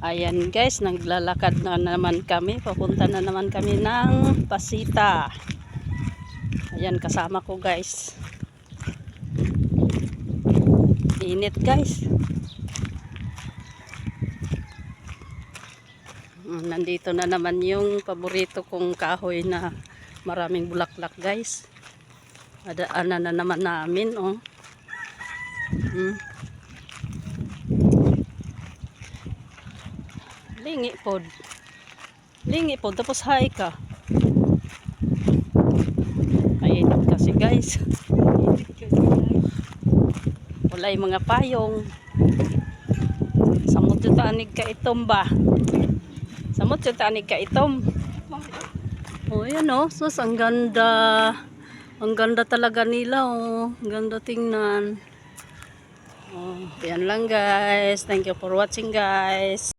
Ayan guys, naglalakad na naman kami. Papunta na naman kami ng Pasita. Ayan, kasama ko guys. Init guys. Nandito na naman yung paborito kong kahoy na maraming bulaklak guys. Adaanan na naman namin oh. Lingi pod tapos hay ka. Ay kasi guys. Walay mga payong. Samot yung tanig ka itom ba? Samot yung tanig ka itom. Oh yan oh, sus ang ganda. Ang ganda talaga nila oh. Ang ganda tingnan. Oh, yan lang guys. Thank you for watching guys.